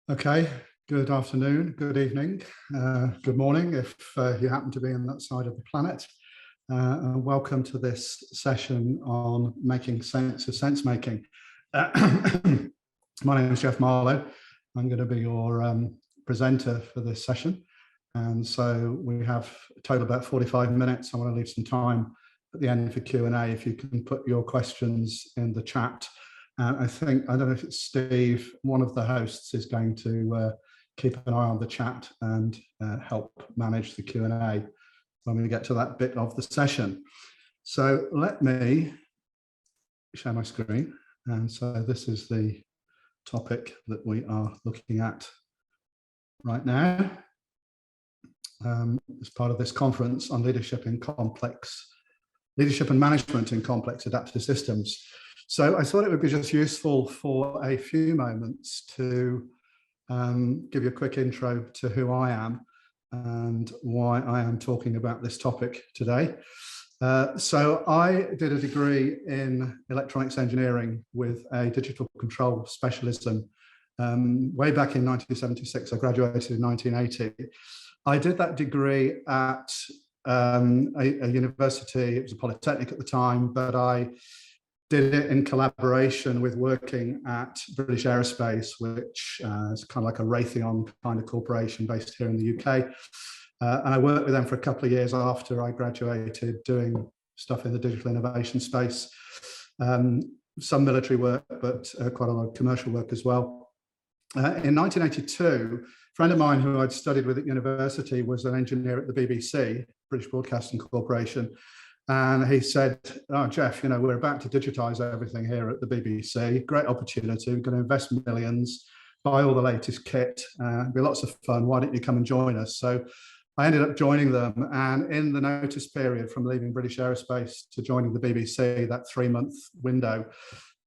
Okay, good afternoon, good evening, good morning if you happen to be on that side of the planet. And welcome to this session on making sense of sense making. My name is Geoff Marlow. I'm going to be your presenter for this session. And so we have a total about 45 minutes. I want to leave some time at the end for Q&A if you can put your questions in the chat. I don't know if it's Steve, one of the hosts, is going to keep an eye on the chat and help manage the Q&A when we get to that bit of the session. So let me share my screen. And so this is the topic that we are looking at right now as part of this conference on leadership and management in complex adaptive systems. So I thought it would be just useful for a few moments to give you a quick intro to who I am and why I am talking about this topic today. So I did a degree in electronics engineering with a digital control specialism way back in 1976. I graduated in 1980. I did that degree at a university. It was a polytechnic at the time, but I did it in collaboration with working at British Aerospace, which is kind of like a Raytheon kind of corporation based here in the UK. And I worked with them for a couple of years after I graduated, doing stuff in the digital innovation space, some military work, but quite a lot of commercial work as well. In 1982, a friend of mine who I'd studied with at university was an engineer at the BBC, British Broadcasting Corporation. And he said, "Oh, Geoff, you know, we're about to digitize everything here at the BBC. Great opportunity. We're going to invest millions, buy all the latest kit. It'll be lots of fun. Why don't you come and join us?" So I ended up joining them. And in the notice period from leaving British Aerospace to joining the BBC, that 3-month window,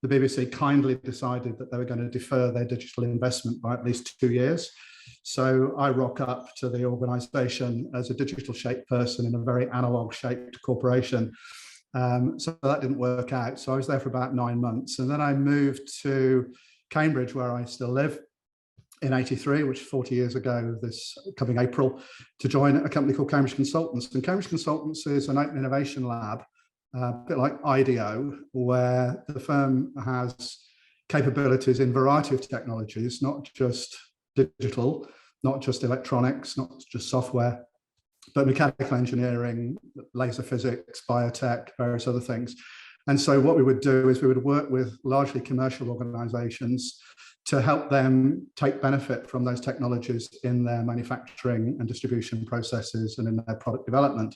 the BBC kindly decided that they were going to defer their digital investment by at least 2 years. So I rock up to the organization as a digital shaped person in a very analog shaped corporation. So that didn't work out. So I was there for about 9 months. And then I moved to Cambridge, where I still live, in 83, which is 40 years ago, this coming April, to join a company called Cambridge Consultants. And Cambridge Consultants is an open innovation lab, a bit like IDEO, where the firm has capabilities in a variety of technologies, not just digital, not just electronics, not just software, but mechanical engineering, laser physics, biotech, various other things. And so what we would do is we would work with largely commercial organizations to help them take benefit from those technologies in their manufacturing and distribution processes and in their product development.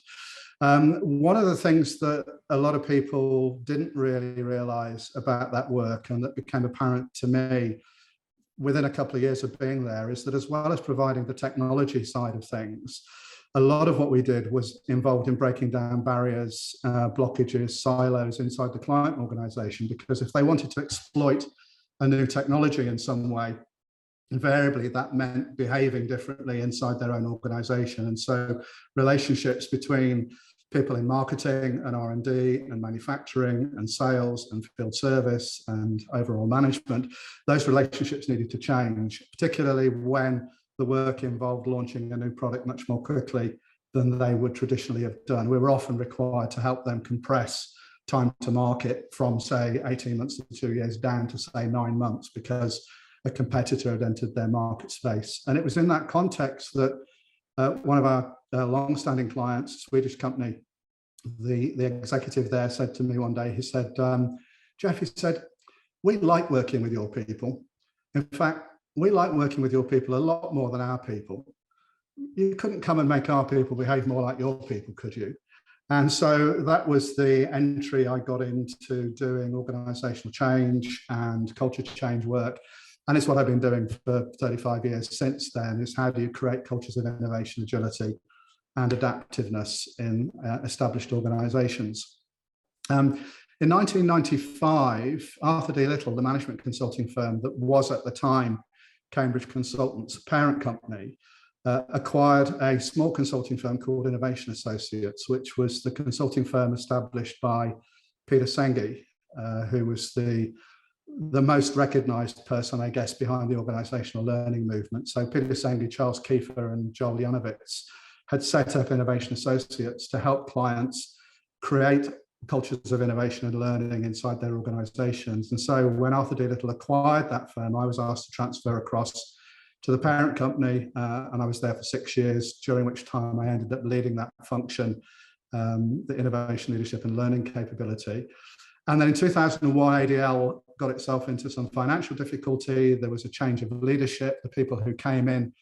One of the things that a lot of people didn't really realize about that work, and that became apparent to me within a couple of years of being there, is that as well as providing the technology side of things, a lot of what we did was involved in breaking down barriers, blockages, silos inside the client organization, because if they wanted to exploit a new technology in some way, invariably that meant behaving differently inside their own organization. And so relationships between people in marketing and R&D and manufacturing and sales and field service and overall management, those relationships needed to change, particularly when the work involved launching a new product much more quickly than they would traditionally have done. We were often required to help them compress time to market from, say, 18 months to 2 years down to, say, 9 months, because a competitor had entered their market space. And it was in that context that one of our long-standing clients, a Swedish company, the executive there said to me one day, he said, "Geoff," he said, "we like working with your people. In fact, we like working with your people a lot more than our people. You couldn't come and make our people behave more like your people, could you?" And so that was the entry I got into doing organizational change and culture change work. And it's what I've been doing for 35 years since then, is how do you create cultures of innovation, agility, and adaptiveness in established organizations. In 1995, Arthur D. Little, the management consulting firm that was at the time Cambridge Consultants' parent company, acquired a small consulting firm called Innovation Associates, which was the consulting firm established by Peter Senge, who was the the most recognized person, I guess, behind the organizational learning movement. So Peter Senge, Charles Kiefer, and Joel Janowitz had set up Innovation Associates to help clients create cultures of innovation and learning inside their organizations. And so when Arthur D. Little acquired that firm, I was asked to transfer across to the parent company, and I was there for 6 years, during which time I ended up leading that function, the innovation, leadership, and learning capability. And then in 2001, ADL got itself into some financial difficulty. There was a change of leadership. The people who came in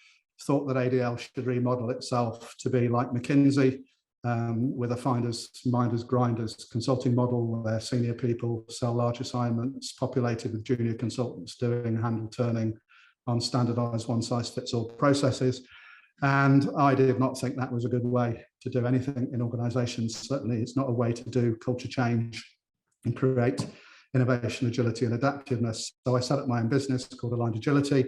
thought that ADL should remodel itself to be like McKinsey, with a finders, minders, grinders consulting model where senior people sell large assignments populated with junior consultants doing handle turning on standardized one-size-fits-all processes. And I did not think that was a good way to do anything in organizations. Certainly it's not a way to do culture change and create innovation, agility, and adaptiveness. So I set up my own business called Aligned Agility,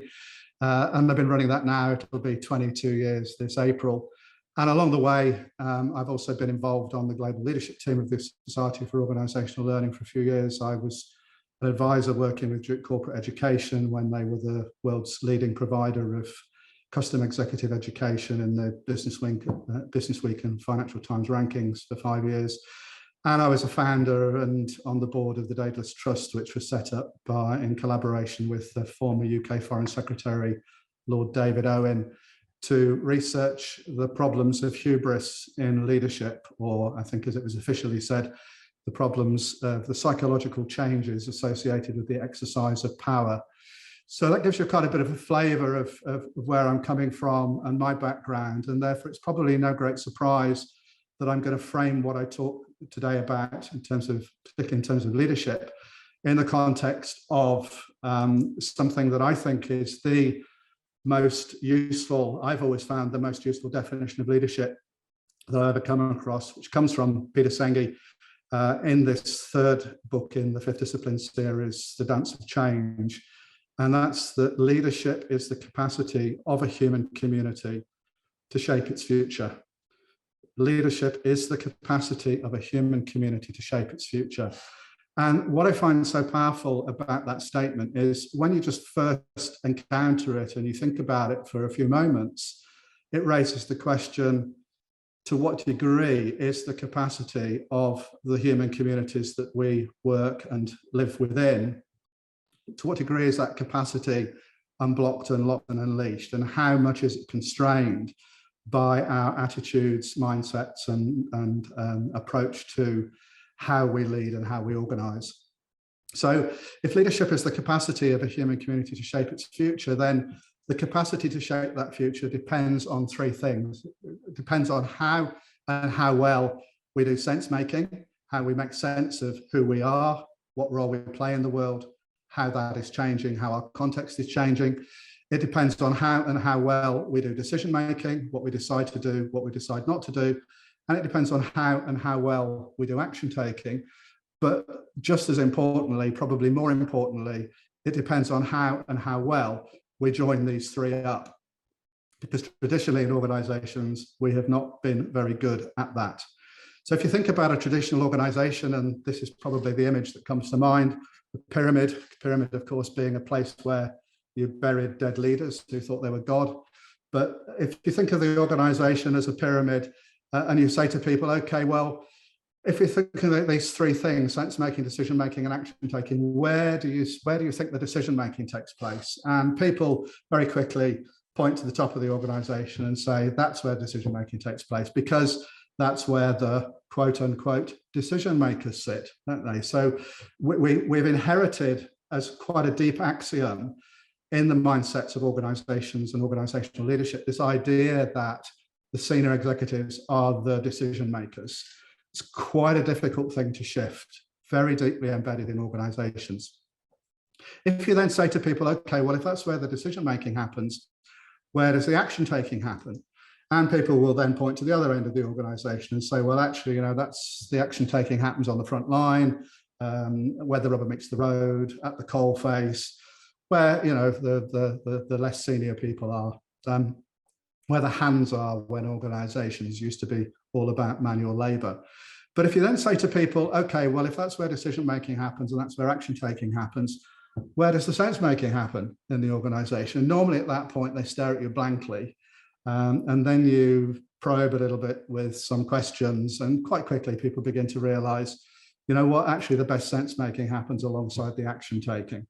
and I've been running that now. It'll be 22 years this April. And along the way, I've also been involved on the global leadership team of the Society for Organizational Learning for a few years. I was an advisor working with Duke Corporate Education when they were the world's leading provider of custom executive education in the Business Week and Financial Times rankings for 5 years. And I was a founder and on the board of the Daedalus Trust, which was set up in collaboration with the former UK Foreign Secretary, Lord David Owen, to research the problems of hubris in leadership, or I think as it was officially said, the problems of the psychological changes associated with the exercise of power. So that gives you kind of a bit of a flavour of where I'm coming from and my background, and therefore it's probably no great surprise that I'm going to frame what I talk today about in terms of leadership in the context of something that I think is the most useful, I've always found the most useful definition of leadership that I've ever come across, which comes from Peter Senge in this third book in the 5th Discipline series, The Dance of Change. And that's that leadership is the capacity of a human community to shape its future. Leadership is the capacity of a human community to shape its future. And what I find so powerful about that statement is when you just first encounter it and you think about it for a few moments, it raises the question, to what degree is the capacity of the human communities that we work and live within, to what degree is that capacity unblocked, unlocked, and unleashed? And how much is it constrained by our attitudes, mindsets, and approach to how we lead and how we organize? So if leadership is the capacity of a human community to shape its future, then the capacity to shape that future depends on three things. It depends on how and how well we do sense making, how we make sense of who we are, what role we play in the world, how that is changing, how our context is changing. It depends on how and how well we do decision making, what we decide to do, what we decide not to do. And it depends on how and how well we do action taking. But just as importantly, probably more importantly, it depends on how and how well we join these three up. Because traditionally in organizations, we have not been very good at that. So if you think about a traditional organization, and this is probably the image that comes to mind, the pyramid, of course, being a place where you buried dead leaders who thought they were God. But if you think of the organization as a pyramid, and you say to people, okay, well, if you think of these three things, sense making, decision making, and action taking, where do you think the decision making takes place? And people very quickly point to the top of the organization and say that's where decision making takes place, because that's where the quote unquote decision makers sit, don't they? So we've inherited as quite a deep axiom in the mindsets of organizations and organizational leadership this idea that the senior executives are the decision makers. It's quite a difficult thing to shift, very deeply embedded in organizations. If you then say to people, okay, well, if that's where the decision making happens, where does the action taking happen? And people will then point to the other end of the organization and say, well, actually, that's the action taking happens on the front line, where the rubber meets the road, at the coal face, where, the less senior people are, where the hands are when organizations used to be all about manual labor. But if you then say to people, okay, well, if that's where decision making happens and that's where action taking happens, Where does the sense making happen in the organization? Normally at that point, they stare at you blankly. And then you probe a little bit with some questions, and quite quickly people begin to realize, you know what, actually the best sense making happens alongside the action taking,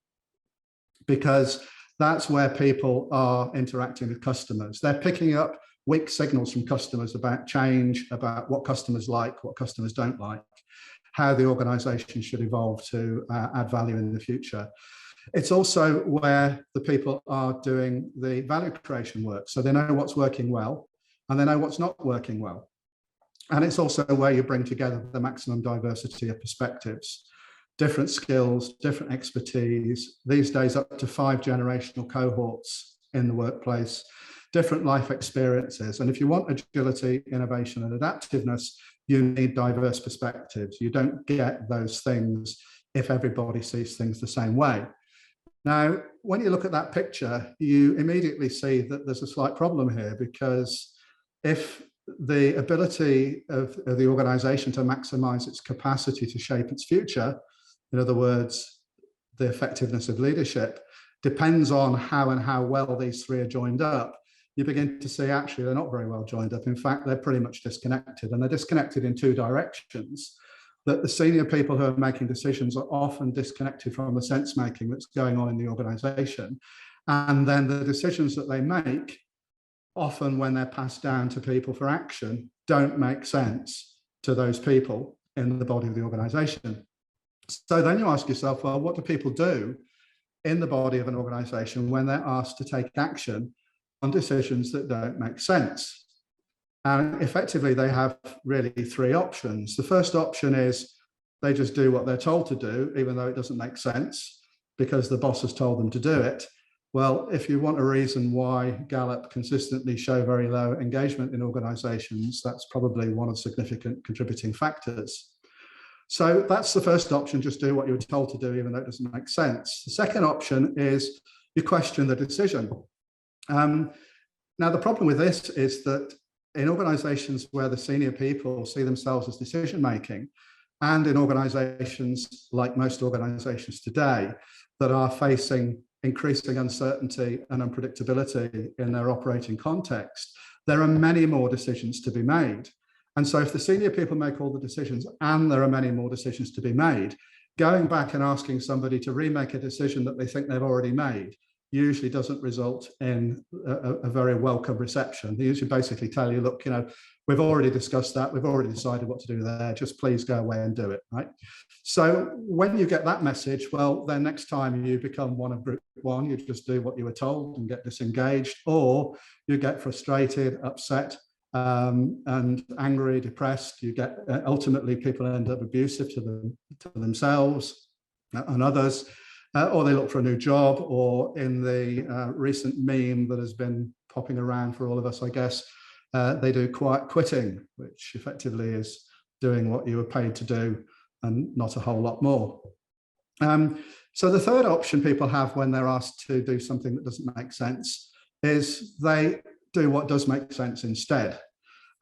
because that's where people are interacting with customers. They're picking up weak signals from customers about change, about what customers like, what customers don't like, how the organization should evolve to add value in the future. It's also where the people are doing the value creation work. So they know what's working well and they know what's not working well. And it's also where you bring together the maximum diversity of perspectives, different skills, different expertise, these days up to 5 generational cohorts in the workplace, different life experiences. And if you want agility, innovation, and adaptiveness, you need diverse perspectives. You don't get those things if everybody sees things the same way. Now, when you look at that picture, you immediately see that there's a slight problem here, because if the ability of the organization to maximize its capacity to shape its future, in other words, the effectiveness of leadership, depends on how and how well these three are joined up, you begin to see actually they're not very well joined up. In fact, they're pretty much disconnected, and they're disconnected in 2 directions. That the senior people who are making decisions are often disconnected from the sense making that's going on in the organization. And then the decisions that they make, often when they're passed down to people for action, don't make sense to those people in the body of the organization. So then you ask yourself, well, what do people do in the body of an organization when they're asked to take action on decisions that don't make sense? And effectively, they have really 3 options. The first option is they just do what they're told to do, even though it doesn't make sense, because the boss has told them to do it. Well, if you want a reason why Gallup consistently show very low engagement in organizations, that's probably one of the significant contributing factors. So that's the first option, just do what you were told to do, even though it doesn't make sense. The second option is you question the decision. Now, the problem with this is that in organizations where the senior people see themselves as decision making, and in organizations like most organizations today that are facing increasing uncertainty and unpredictability in their operating context, there are many more decisions to be made. And so if the senior people make all the decisions and there are many more decisions to be made, going back and asking somebody to remake a decision that they think they've already made usually doesn't result in a very welcome reception. They usually basically tell you, look, you know, we've already discussed that, we've already decided what to do there, just please go away and do it, right? So when you get that message, well, then next time you become one of group 1, you just do what you were told and get disengaged, or you get frustrated, upset, and angry, depressed. You get, ultimately people end up abusive to themselves and others. Or they look for a new job, or in the recent meme that has been popping around for all of us, I guess, they do quiet quitting, which effectively is doing what you were paid to do and not a whole lot more. So the third option people have when they're asked to do something that doesn't make sense is they do what does make sense instead.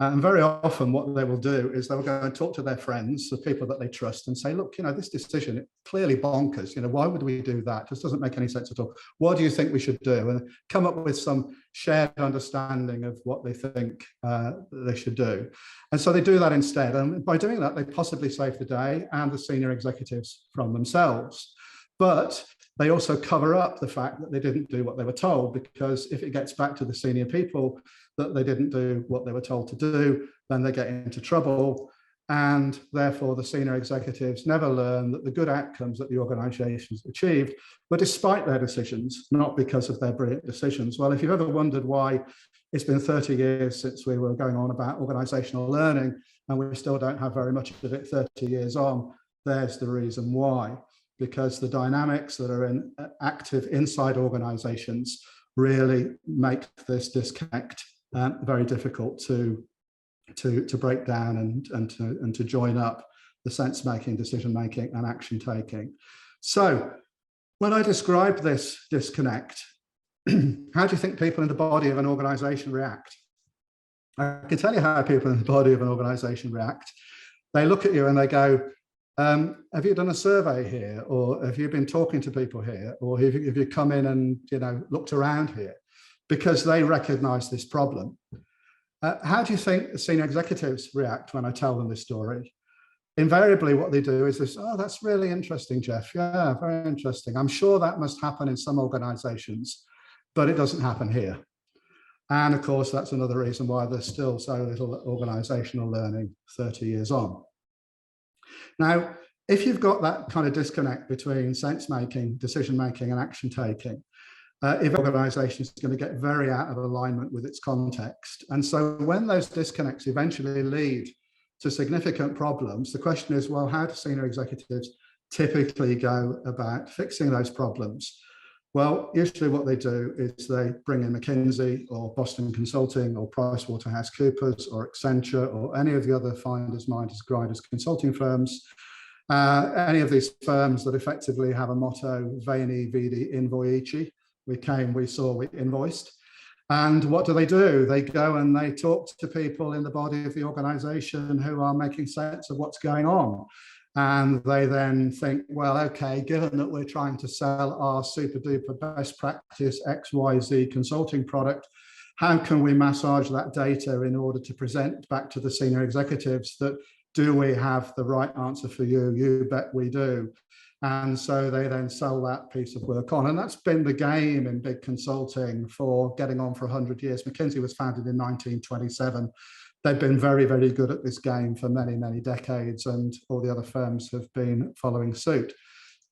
And very often what they will do is they'll go and talk to their friends, the people that they trust, and say, look, you know, this decision, it's clearly bonkers. You know, why would we do that? It just doesn't make any sense at all. What do you think we should do? And come up with some shared understanding of what they think they should do. And so they do that instead. And by doing that, they possibly save the day and the senior executives from themselves. But they also cover up the fact that they didn't do what they were told, because if it gets back to the senior people that they didn't do what they were told to do, then they get into trouble. And therefore, the senior executives never learn that the good outcomes that the organizations achieved were despite their decisions, not because of their brilliant decisions. Well, if you've ever wondered why it's been 30 years since we were going on about organizational learning, and we still don't have very much of it 30 years on, there's the reason why. Because the dynamics that are active inside organizations really make this disconnect very difficult to break down and to join up the sense making, decision making, and action taking. So when I describe this disconnect, how do you think people in the body of an organization react? I can tell you how people in the body of an organization react. They look at you and they go, Have you done a survey here, or have you been talking to people here, or have you come in and looked around here? Because they recognise this problem. How do you think the senior executives react when I tell them this story? Invariably, what they do is this: "Oh, that's really interesting, Geoff. Yeah, very interesting. I'm sure that must happen in some organisations, but it doesn't happen here." And of course, that's another reason why there's still so little organisational learning 30 years on. Now, if you've got that kind of disconnect between sense-making, decision-making, and action-taking, if organisation is going to get very out of alignment with its context. And so when those disconnects eventually lead to significant problems, the question is, well, how do senior executives typically go about fixing those problems? Well, usually what they do is they bring in McKinsey or Boston Consulting or PricewaterhouseCoopers or Accenture or any of the other finders, minders, grinders consulting firms, any of these firms that effectively have a motto, Veni, Vidi, Invoici. We came, we saw, we invoiced. And what do? They go and they talk to people in the body of the organization who are making sense of what's going on. And they then think, well, okay, given that we're trying to sell our super duper best practice XYZ consulting product, how can we massage that data in order to present back to the senior executives that, do we have the right answer for you? You bet we do. And so they then sell that piece of work on. And that's been the game in big consulting for getting on for 100 years. McKinsey was founded in 1927. They've been very, very good at this game for many, many decades, and all the other firms have been following suit.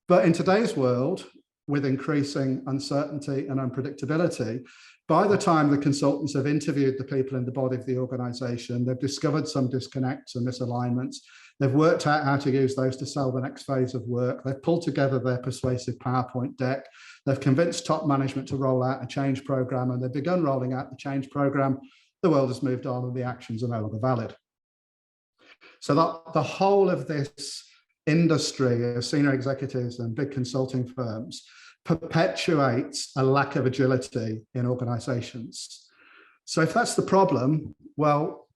But in today's world, with increasing uncertainty and unpredictability, by the time the consultants have interviewed the people in the body of the organization, they've discovered some disconnects and misalignments. They've worked out how to use those to sell the next phase of work. They've pulled together their persuasive PowerPoint deck. They've convinced top management to roll out a change program, and they've begun rolling out the change program. The world has moved on and the actions are no longer valid. So that the whole of this industry of senior executives and big consulting firms perpetuates a lack of agility in organizations. So if that's the problem, well,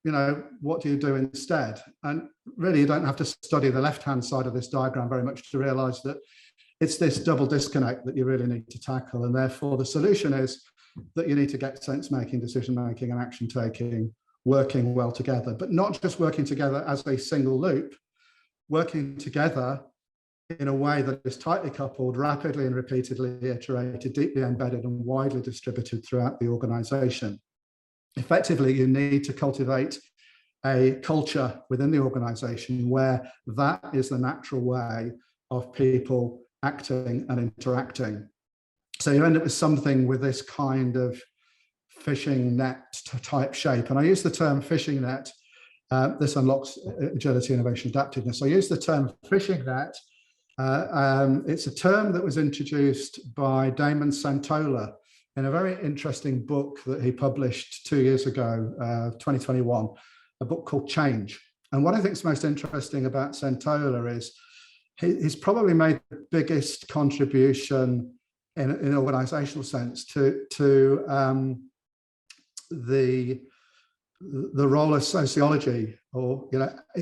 what do you do instead? And really, you don't have to study the left-hand side of this diagram very much to realize that it's this double disconnect that you really need to tackle. And therefore, the solution is that you need to get sense-making, decision-making, and action-taking working well together, but not just working together as a single loop, working together in a way that is tightly coupled, rapidly and repeatedly iterated, deeply embedded, and widely distributed throughout the organization. Effectively, you need to cultivate a culture within the organization where that is the natural way of people acting and interacting. So you end up with something with this kind of fishing net type shape. And I use the term fishing net. This unlocks agility, innovation, adaptiveness. I use the term fishing net. It's a term that was introduced by Damon Santola in a very interesting book that he published 2 years ago, 2021, a book called Change. And what I think is most interesting about Santola is he's probably made the biggest contribution in an organizational sense to the role of sociology, or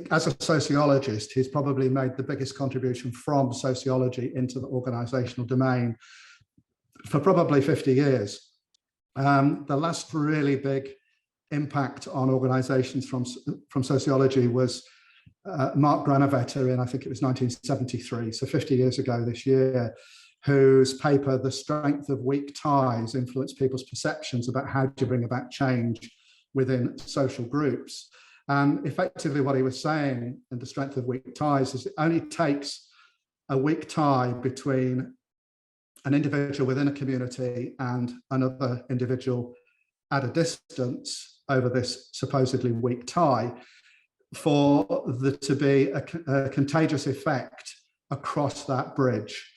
as a sociologist, he's probably made the biggest contribution from sociology into the organizational domain for probably 50 years. The last really big impact on organizations from sociology was Mark Granovetter in, I think it was 1973, so 50 years ago this year, whose paper, The Strength of Weak Ties, influenced people's perceptions about how to bring about change within social groups. And effectively what he was saying in The Strength of Weak Ties is it only takes a weak tie between an individual within a community and another individual at a distance over this supposedly weak tie for there to be a contagious effect across that bridge.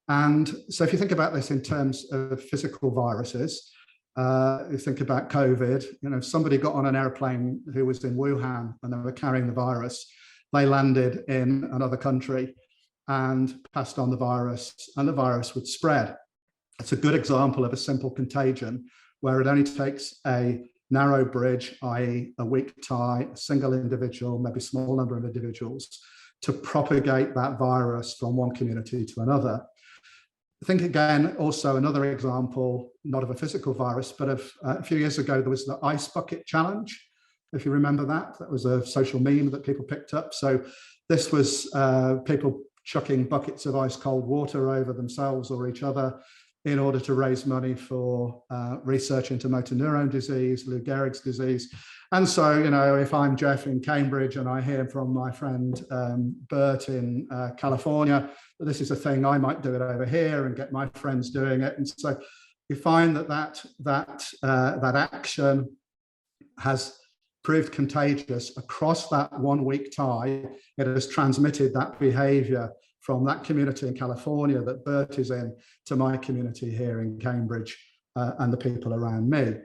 And so if you think about this in terms of physical viruses, you think about COVID, somebody got on an airplane who was in Wuhan and they were carrying the virus. They landed in another country and passed on the virus, and the virus would spread. It's a good example of a simple contagion where it only takes a narrow bridge, i.e. a weak tie, a single individual, maybe a small number of individuals, to propagate that virus from one community to another. I think, again, also another example, not of a physical virus, but of a few years ago, there was the ice bucket challenge. If you remember that, that was a social meme that people picked up. So this was people chucking buckets of ice cold water over themselves or each other in order to raise money for research into motor neuron disease, Lou Gehrig's disease. And so, you know, if I'm Geoff in Cambridge and I hear from my friend Bert in California that this is a thing, I might do it over here and get my friends doing it. And so you find that action has proved contagious across that 1 week tie. It has transmitted that behavior from that community in California that Bert is in to my community here in Cambridge and the people around me.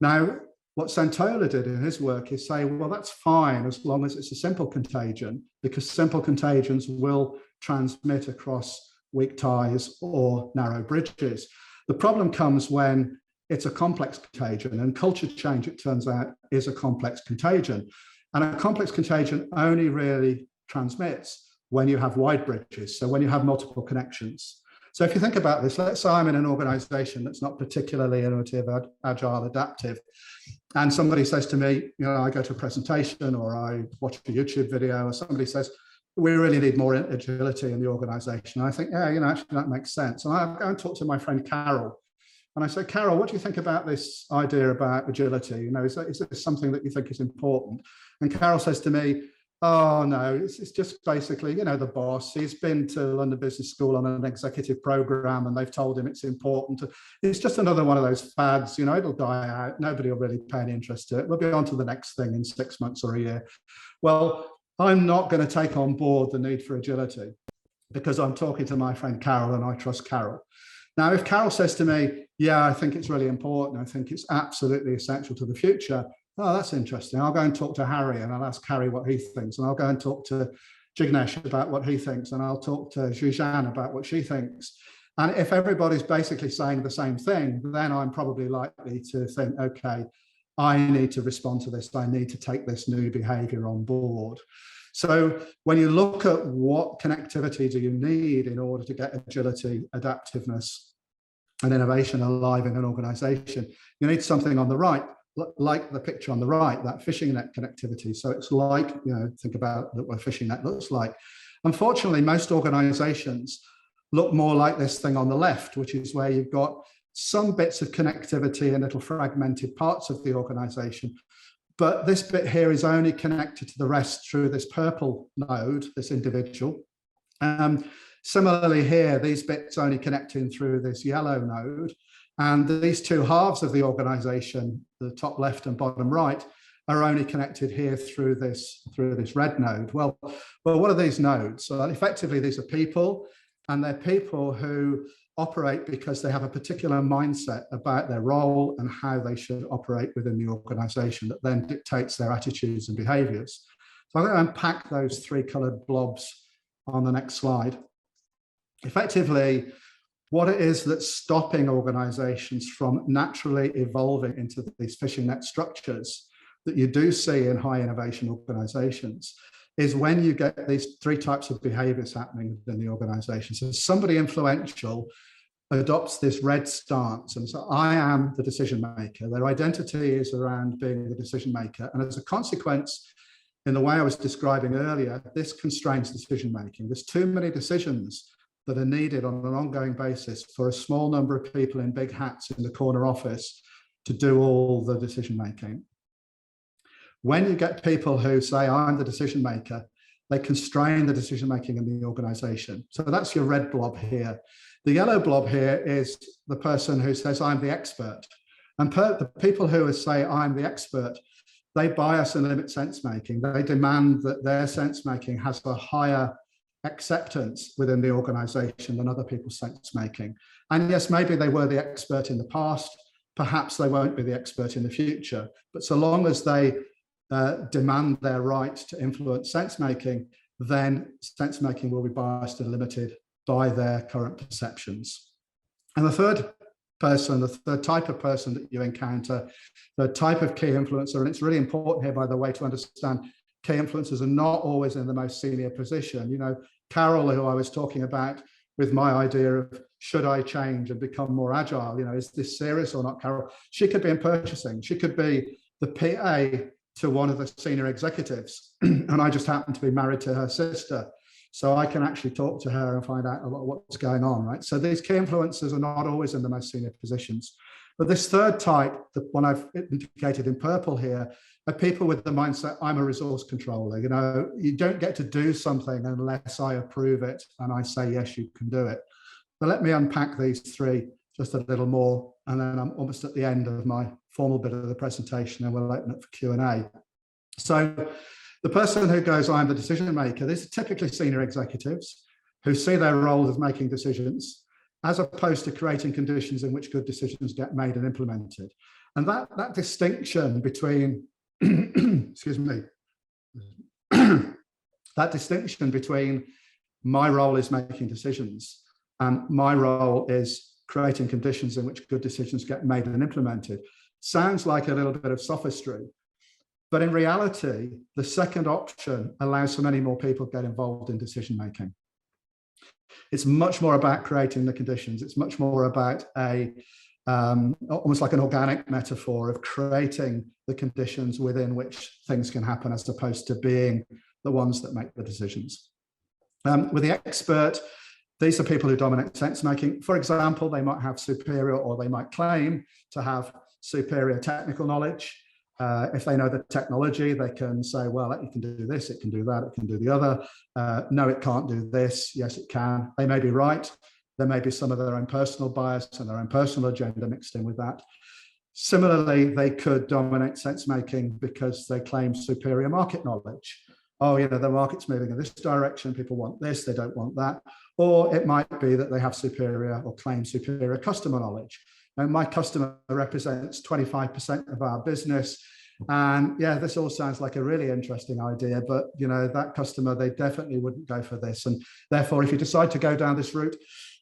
Now, what Santola did in his work is say, well, that's fine as long as it's a simple contagion, because simple contagions will transmit across weak ties or narrow bridges. The problem comes when it's a complex contagion, and culture change, it turns out, is a complex contagion. And a complex contagion only really transmits when you have wide bridges, so when you have multiple connections. So if you think about this, let's say I'm in an organization that's not particularly innovative, agile, adaptive, and somebody says to me, you know, I go to a presentation or I watch a YouTube video, or somebody says, we really need more agility in the organization. And I think, yeah, you know, actually that makes sense. And I go and talk to my friend Carol, and I say, Carol, what do you think about this idea about agility? You know, is this something that you think is important? And Carol says to me, oh, no, it's just basically, you know, the boss, he's been to London Business School on an executive program and they've told him it's important. It's just another one of those fads, you know, it'll die out. Nobody will really pay any interest to it. We'll be on to the next thing in 6 months or a year. Well, I'm not going to take on board the need for agility because I'm talking to my friend Carol and I trust Carol. Now, if Carol says to me, yeah, I think it's really important, I think it's absolutely essential to the future, oh, that's interesting. I'll go and talk to Harry and I'll ask Harry what he thinks. And I'll go and talk to Jignesh about what he thinks. And I'll talk to Zhuzhan about what she thinks. And if everybody's basically saying the same thing, then I'm probably likely to think, okay, I need to respond to this. I need to take this new behavior on board. So when you look at what connectivity do you need in order to get agility, adaptiveness, and innovation alive in an organization, you need something on the right, like the picture on the right, that fishing net connectivity. So it's like, you know, think about what a fishing net looks like. Unfortunately, most organizations look more like this thing on the left, which is where you've got some bits of connectivity in little fragmented parts of the organization. But this bit here is only connected to the rest through this purple node, this individual. Similarly here, these bits only connecting through this yellow node. And these two halves of the organization, the top left and bottom right, are only connected here through this red node. Well, what are these nodes? So effectively, these are people, and they're people who operate because they have a particular mindset about their role and how they should operate within the organization that then dictates their attitudes and behaviors. So I'm going to unpack those three colored blobs on the next slide. Effectively, what it is that's stopping organizations from naturally evolving into these fishing net structures that you do see in high innovation organizations is when you get these three types of behaviors happening within the organization. So somebody influential adopts this red stance and so I am the decision maker. Their identity is around being the decision maker. And as a consequence, in the way I was describing earlier, this constrains decision making. There's too many decisions that are needed on an ongoing basis for a small number of people in big hats in the corner office to do all the decision making. When you get people who say, I'm the decision maker, they constrain the decision making in the organization. So that's your red blob here. The yellow blob here is the person who says, I'm the expert. And the people who say, I'm the expert, they bias and limit sense making. They demand that their sense making has a higher acceptance within the organization than other people's sense making. And yes, maybe they were the expert in the past, perhaps they won't be the expert in the future, but so long as they demand their right to influence sense making, then sense making will be biased and limited by their current perceptions. And the third person, the third type of person that you encounter, the type of key influencer, and it's really important here, by the way, to understand key influencers are not always in the most senior position. You know, Carol, who I was talking about with my idea of should I change and become more agile? You know, is this serious or not, Carol? She could be in purchasing. She could be the PA to one of the senior executives. And I just happen to be married to her sister. So I can actually talk to her and find out a lot of what's going on, right? So these key influencers are not always in the most senior positions. But this third type, the one I've indicated in purple here, are people with the mindset, I'm a resource controller. You know, you don't get to do something unless I approve it and I say, yes, you can do it. But let me unpack these three just a little more, and then I'm almost at the end of my formal bit of the presentation, and we'll open up for Q&A. So the person who goes, I'm the decision maker, these are typically senior executives who see their role as making decisions, as opposed to creating conditions in which good decisions get made and implemented. And that distinction between, excuse me, that distinction between my role is making decisions and my role is creating conditions in which good decisions get made and implemented sounds like a little bit of sophistry. But in reality, the second option allows so many more people to get involved in decision making. It's much more about creating the conditions. It's much more about almost like an organic metaphor of creating the conditions within which things can happen, as opposed to being the ones that make the decisions. With the expert, these are people who dominate sense making. For example, they might have superior, or they might claim to have superior technical knowledge. If they know the technology, they can say, well, it can do this, it can do that, it can do the other. No, it can't do this. Yes, it can. They may be right. There may be some of their own personal bias and their own personal agenda mixed in with that. Similarly, they could dominate sense making because they claim superior market knowledge. Oh, you know, the market's moving in this direction. People want this, they don't want that. Or it might be that they have superior or claim superior customer knowledge. And my customer represents 25% of our business. And yeah, this all sounds like a really interesting idea, but you know, that customer, they definitely wouldn't go for this. And therefore, if you decide to go down this route,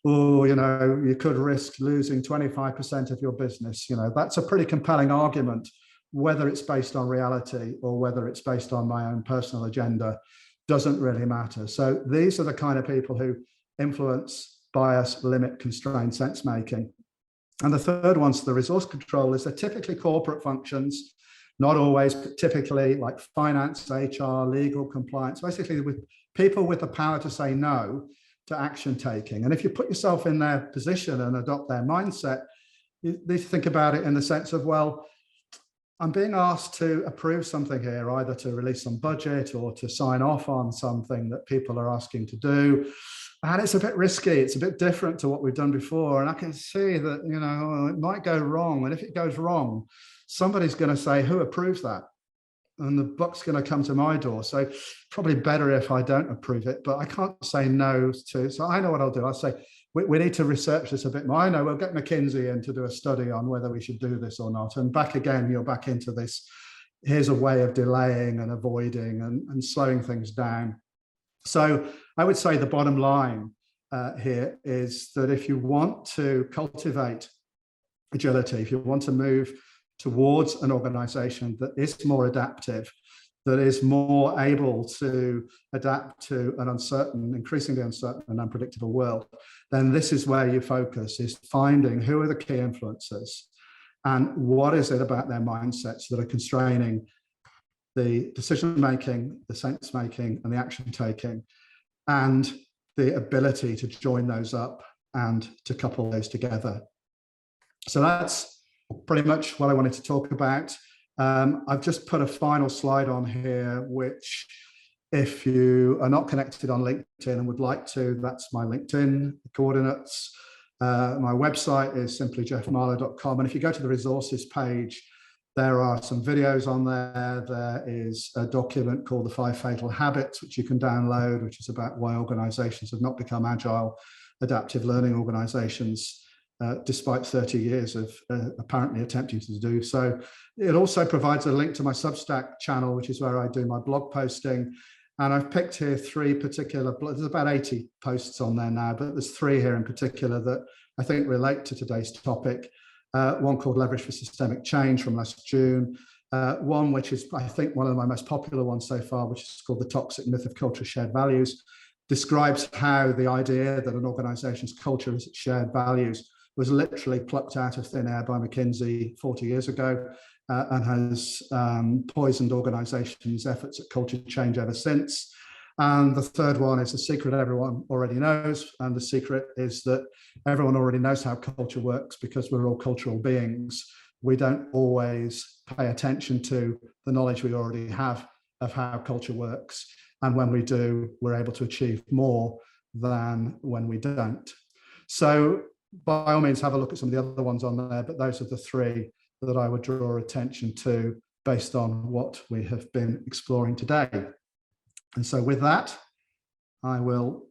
oh, you know, you could risk losing 25% of your business. You know, that's a pretty compelling argument, whether it's based on reality or whether it's based on my own personal agenda, doesn't really matter. So these are the kind of people who influence, bias, limit, constrain sense making. And the third one's the resource controllers. They're typically corporate functions, not always, but typically like finance, HR, legal, compliance, basically with people with the power to say no to action taking. And if you put yourself in their position and adopt their mindset, you need to think about it in the sense of, well, I'm being asked to approve something here, either to release some budget or to sign off on something that people are asking to do. And it's a bit risky. It's a bit different to what we've done before. And I can see that, you know, it might go wrong. And if it goes wrong, somebody's going to say, who approves that? And the buck's going to come to my door. So probably better if I don't approve it, but I can't say no to. So I know what I'll do. I'll say, we need to research this a bit more. I know we'll get McKinsey in to do a study on whether we should do this or not. And back again, you're back into this. Here's a way of delaying and avoiding and slowing things down. So I would say the bottom line here is that if you want to cultivate agility, if you want to move towards an organization that is more adaptive, that is more able to adapt to an uncertain, increasingly uncertain and unpredictable world, then this is where you focus, is finding who are the key influencers and what is it about their mindsets that are constraining the decision-making, the sense-making and the action-taking, and the ability to join those up and to couple those together. So that's pretty much what I wanted to talk about. I've just put a final slide on here, which if you are not connected on LinkedIn and would like to, that's my LinkedIn coordinates. My website is simply geoffmarlow.com. And if you go to the resources page, there are some videos on there. There is a document called The 5 Fatal Habits, which you can download, which is about why organizations have not become agile, adaptive learning organizations, despite 30 years of apparently attempting to do so. It also provides a link to my Substack channel, which is where I do my blog posting. And I've picked here 3 particular, there's about 80 posts on there now, but there's 3 here in particular that I think relate to today's topic. One called Leverage for Systemic Change from last June, One, which is, I think, one of my most popular ones so far, which is called The Toxic Myth of Culture Shared Values, describes how the idea that an organization's culture is its shared values was literally plucked out of thin air by McKinsey 40 years ago, and has poisoned organizations' efforts at culture change ever since. And the third one is a secret everyone already knows. And the secret is that everyone already knows how culture works because we're all cultural beings. We don't always pay attention to the knowledge we already have of how culture works. And when we do, we're able to achieve more than when we don't. So by all means, have a look at some of the other ones on there, but those are the three that I would draw attention to based on what we have been exploring today. And so with that, I will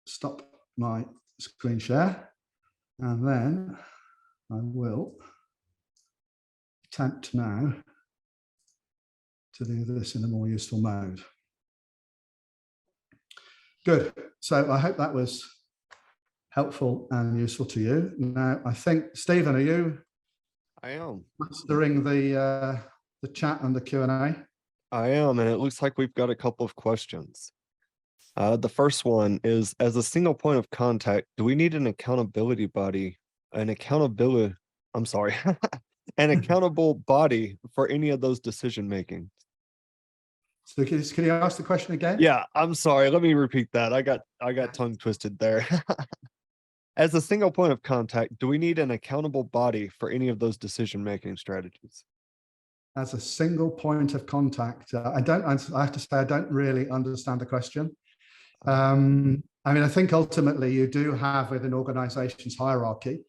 stop my screen share, and then I will attempt now to do this in a more useful mode. Good. So I hope that was helpful and useful to you. Now, I think, Stephen, are you? I am. Mastering the chat and the Q&A? I am, and it looks like we've got a couple of questions. The first one is, as a single point of contact, do we need an accountability body, an accountable body for any of those decision making? So can you ask the question again? Yeah, I'm sorry. Let me repeat that. I got tongue twisted there. As a single point of contact, do we need an accountable body for any of those decision making strategies? As a single point of contact, I have to say, I don't really understand the question. I mean, I think ultimately you do have within organizations hierarchy.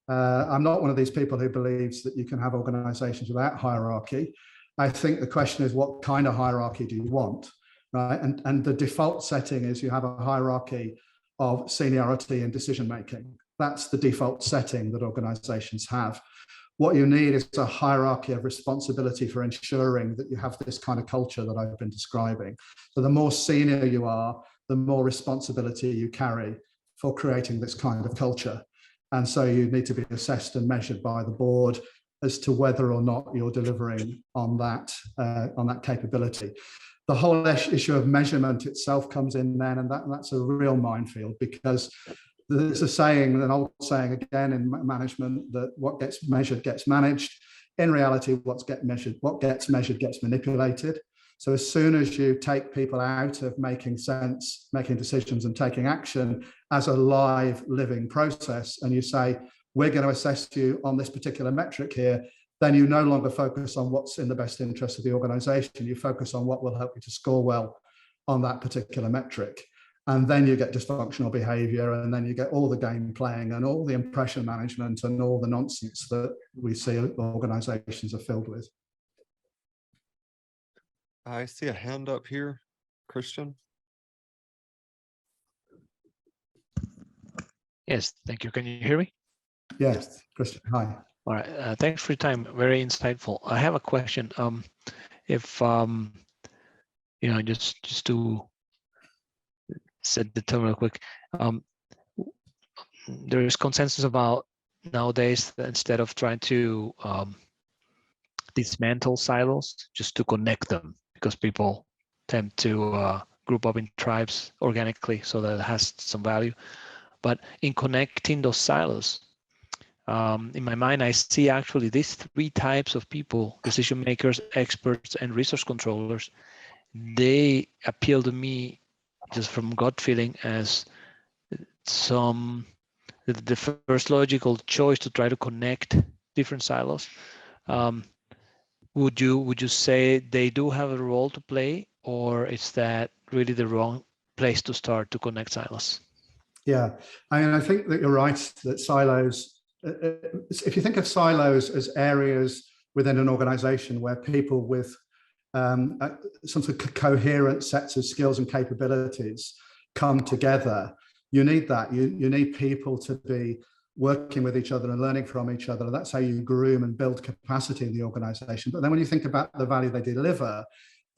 I'm not one of these people who believes that you can have organizations without hierarchy. I think the question is, what kind of hierarchy do you want, right? And the default setting is you have a hierarchy of seniority and decision making. That's the default setting that organizations have. What you need is a hierarchy of responsibility for ensuring that you have this kind of culture that I've been describing. So the more senior you are, the more responsibility you carry for creating this kind of culture. And so you need to be assessed and measured by the board as to whether or not you're delivering on that capability. The whole issue of measurement itself comes in then, and that's a real minefield, because there's a saying, an old saying again in management, that what gets measured gets managed. In reality, what gets measured gets manipulated. So as soon as you take people out of making sense, making decisions and taking action as a live living process, and you say, we're going to assess you on this particular metric here, then you no longer focus on what's in the best interest of the organization. You focus on what will help you to score well on that particular metric. And then you get dysfunctional behavior, and then you get all the game playing and all the impression management and all the nonsense that we see organizations are filled with. I see a hand up here, Christian. Yes, thank you. Can you hear me? Yes, Christian, hi. All right, thanks for your time. Very insightful. I have a question. If just to set the tone real quick, there is consensus about nowadays that instead of trying to dismantle silos, just to connect them, because people tend to group up in tribes organically, so that it has some value. But in connecting those silos, in my mind, I see actually these three types of people: decision makers, experts, and resource controllers. They appeal to me just from gut feeling as the first logical choice to try to connect different silos. Would you say they do have a role to play, or is that really the wrong place to start to connect silos? Yeah, I mean, I think that you're right that silos, if you think of silos as areas within an organization where people with some sort of coherent sets of skills and capabilities come together, you need that. You need people to be working with each other and learning from each other. That's how you groom and build capacity in the organization. But then when you think about the value they deliver,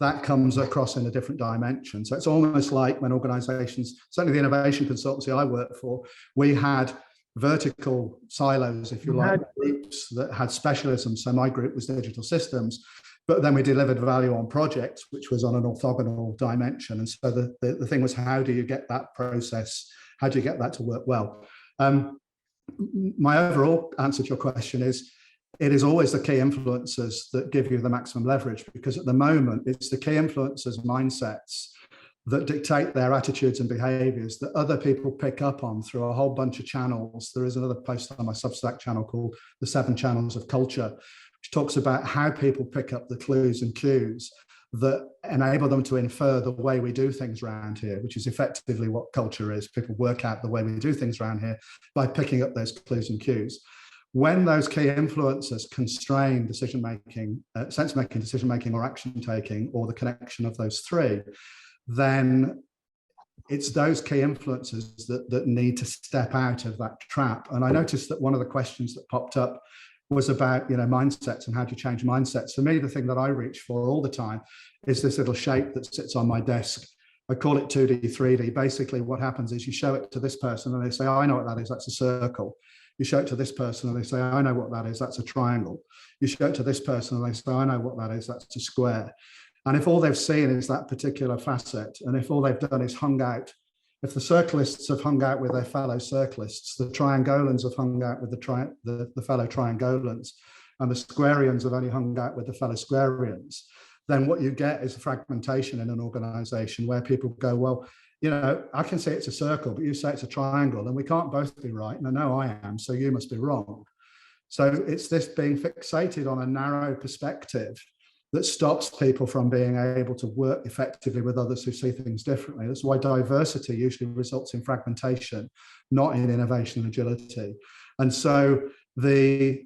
that comes across in a different dimension. So it's almost like when organizations, certainly the innovation consultancy I worked for, we had vertical silos, if you like, groups that had specialisms. So my group was digital systems, but then we delivered value on projects, which was on an orthogonal dimension. And so the thing was, how do you get that process? How do you get that to work well? My overall answer to your question is, it is always the key influencers that give you the maximum leverage, because at the moment, it's the key influencers' mindsets that dictate their attitudes and behaviors that other people pick up on through a whole bunch of channels. There is another post on my Substack channel called The 7 Channels of Culture, which talks about how people pick up the clues and cues that enable them to infer the way we do things around here, which is effectively what culture is. People work out the way we do things around here by picking up those clues and cues. When those key influencers constrain decision-making, sense-making, decision-making, or action-taking, or the connection of those three, then it's those key influencers that need to step out of that trap. And I noticed that one of the questions that popped up was about, mindsets and how do you change mindsets. For me, the thing that I reach for all the time is this little shape that sits on my desk. I call it 2D, 3D. Basically, what happens is you show it to this person and they say, oh, I know what that is, that's a circle. You show it to this person and they say, I know what that is, that's a triangle. You show it to this person and they say, I know what that is, that's a square. And if all they've seen is that particular facet, and if all they've done is hung out, if the circlists have hung out with their fellow circlists, the triangolans have hung out with the fellow triangolans, and the squarians have only hung out with the fellow squarians, then what you get is a fragmentation in an organization where people go, well, I can say it's a circle, but you say it's a triangle, and we can't both be right. And I know I am, so you must be wrong. So it's this being fixated on a narrow perspective that stops people from being able to work effectively with others who see things differently. That's why diversity usually results in fragmentation, not in innovation and agility. And so the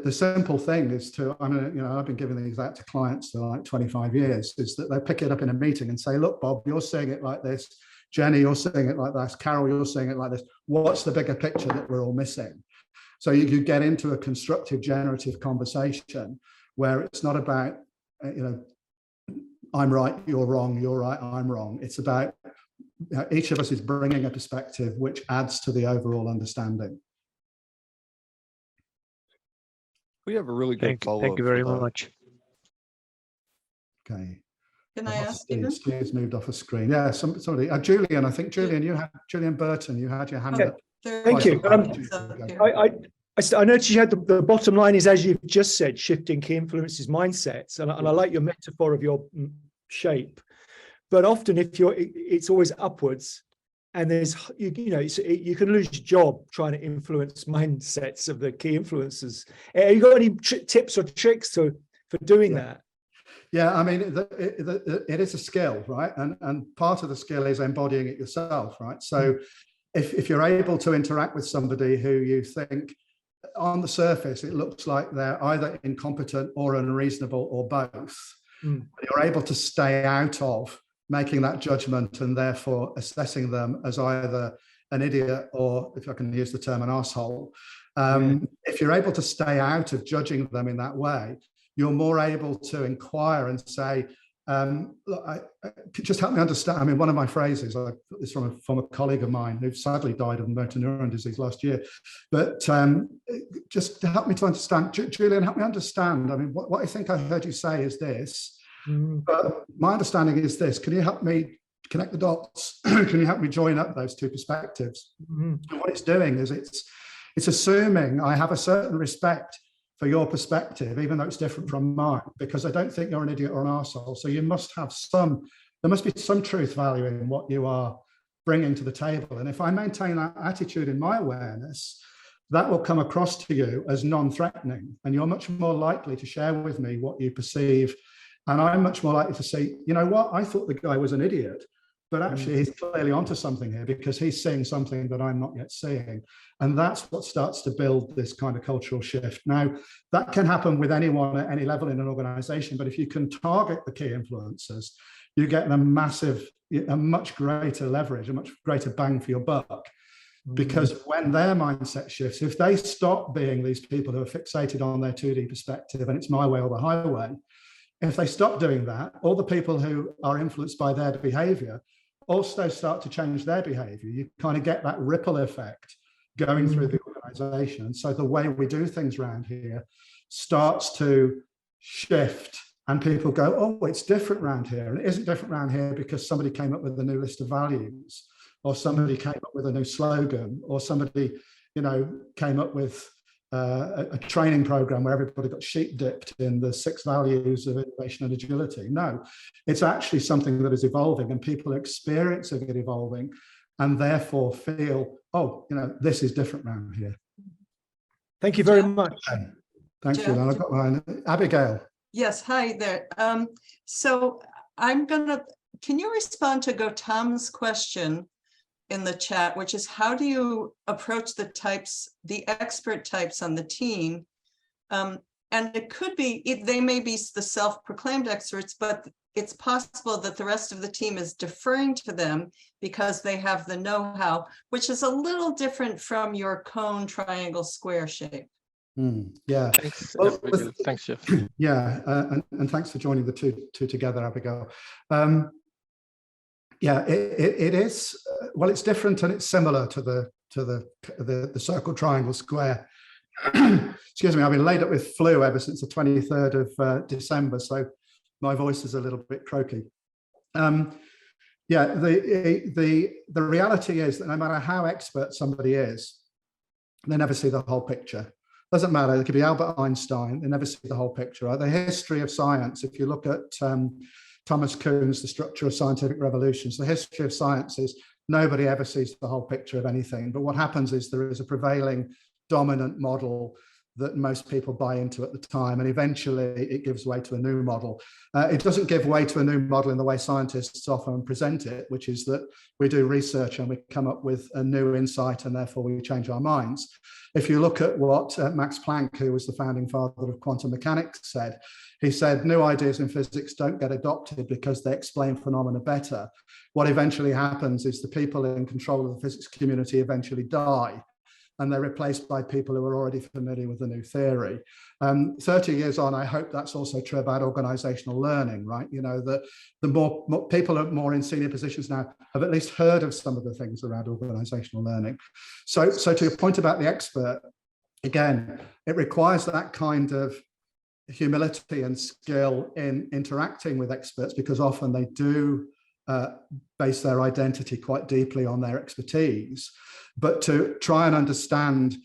simple thing is to, I've been giving these out to clients for like 25 years, is that they pick it up in a meeting and say, look, Bob, you're seeing it like this. Jenny, you're seeing it like this. Carol, you're seeing it like this. What's the bigger picture that we're all missing? So you get into a constructive, generative conversation where it's not about, I'm right, you're wrong, you're right, I'm wrong. It's about each of us is bringing a perspective which adds to the overall understanding. We have a really good follow-up. Thank you very much. Okay. Can I ask Stephen? Steve's moved off a screen. Yeah, somebody. Julian, I think Julian Burton, you had your hand up. Thank you. I noticed you had the bottom line is, as you've just said, shifting key influences mindsets, and I like your metaphor of your shape. But often, it's always upwards, and there's you can lose your job trying to influence mindsets of the key influencers. Have you got any tips or tricks for doing that? Yeah, I mean, it is a skill, right? And part of the skill is embodying it yourself, right? So if you're able to interact with somebody who you think on the surface, it looks like they're either incompetent or unreasonable or both, you're able to stay out of making that judgment and therefore assessing them as either an idiot or, if I can use the term, an arsehole. If you're able to stay out of judging them in that way, you're more able to inquire and say, look, just help me understand. I mean, one of my phrases, I got this from a colleague of mine who sadly died of motor neuron disease last year, but just to help me to understand, Julian, help me understand. I mean, what I think I heard you say is this, but my understanding is this. Can you help me connect the dots? Can you help me join up those two perspectives? And what it's doing is it's assuming I have a certain respect for your perspective, even though it's different from mine, because I don't think you're an idiot or an arsehole. So there must be some truth value in what you are bringing to the table. And if I maintain that attitude in my awareness, that will come across to you as non-threatening. And you're much more likely to share with me what you perceive. And I'm much more likely to say, you know what, I thought the guy was an idiot, but actually he's clearly onto something here because he's seeing something that I'm not yet seeing. And that's what starts to build this kind of cultural shift. Now, that can happen with anyone at any level in an organization, but if you can target the key influencers, you get a much greater leverage, a much greater bang for your buck. Because when their mindset shifts, if they stop being these people who are fixated on their 2D perspective and it's my way or the highway, if they stop doing that, all the people who are influenced by their behavior also start to change their behavior. You kind of get that ripple effect going through the organization. So the way we do things around here starts to shift, and people go, oh, it's different around here. And it isn't different around here because somebody came up with a new list of values, or somebody came up with a new slogan, or somebody, you know, came up with a training program where everybody got sheep dipped in the 6 values of innovation and agility. No, it's actually something that is evolving, and people are experiencing it evolving, and therefore feel, oh, you know, this is different around here. Thank you very much. Thanks, Julian. I've got mine. Abigail. Yes, hi there. So can you respond to Gautam's question in the chat, which is how do you approach the expert types on the team? And it could be, they may be the self-proclaimed experts, but it's possible that the rest of the team is deferring to them because they have the know-how, which is a little different from your cone, triangle, square shape. Yeah. Thanks, well, thanks, Geoff. Yeah, and thanks for joining the two together, Abigail. Yeah, it is. Well, it's different and it's similar to the circle, triangle, square. Excuse me, I've been laid up with flu ever since the 23rd of December, so my voice is a little bit croaky. Yeah, the reality is that no matter how expert somebody is, they never see the whole picture. Doesn't matter, it could be Albert Einstein, they never see the whole picture. Right? The history of science, if you look at Thomas Kuhn's The Structure of Scientific Revolutions, the history of science is nobody ever sees the whole picture of anything. But what happens is there is a prevailing dominant model that most people buy into at the time, and eventually it gives way to a new model. It doesn't give way to a new model in the way scientists often present it, which is that we do research and we come up with a new insight and therefore we change our minds. If you look at what Max Planck, who was the founding father of quantum mechanics, said, he said, new ideas in physics don't get adopted because they explain phenomena better. What eventually happens is the people in control of the physics community eventually die, and they're replaced by people who are already familiar with the new theory. 30 years on, I hope that's also true about organizational learning, right? You know, the more people are more in senior positions now have at least heard of some of the things around organizational learning. So to your point about the expert, again, it requires that kind of humility and skill in interacting with experts, because often they do base their identity quite deeply on their expertise. But to try and understand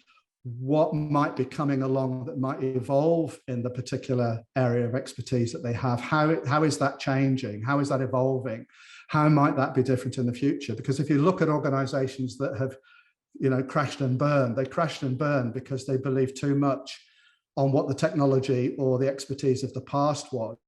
what might be coming along that might evolve in the particular area of expertise that they have, how is that changing? How is that evolving? How might that be different in the future? Because if you look at organizations that have, you know, crashed and burned, they crashed and burned because they believed too much on what the technology or the expertise of the past was,